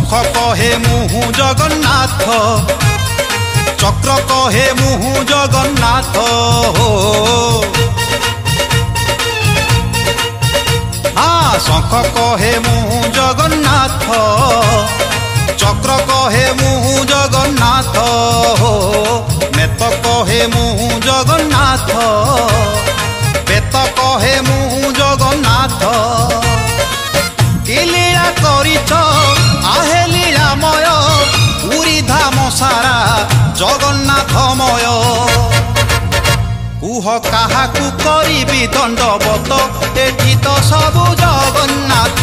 शंख कहे मुहु जगन्नाथ चक्र कहे मुहु जगन्नाथ हो हाँ शंख कहे मुहु जगन्नाथ चक्र कहे मुहु जगन्नाथ हो नेत कहे मुहु जगन्नाथ बेत कहे मुहु जगन्नाथ लीला करिछ आहे लीलामय पुरी धाम सारा जगन्नाथमय कुह काहाकू करिबी दंडवत एठी तो सबु जगन्नाथ।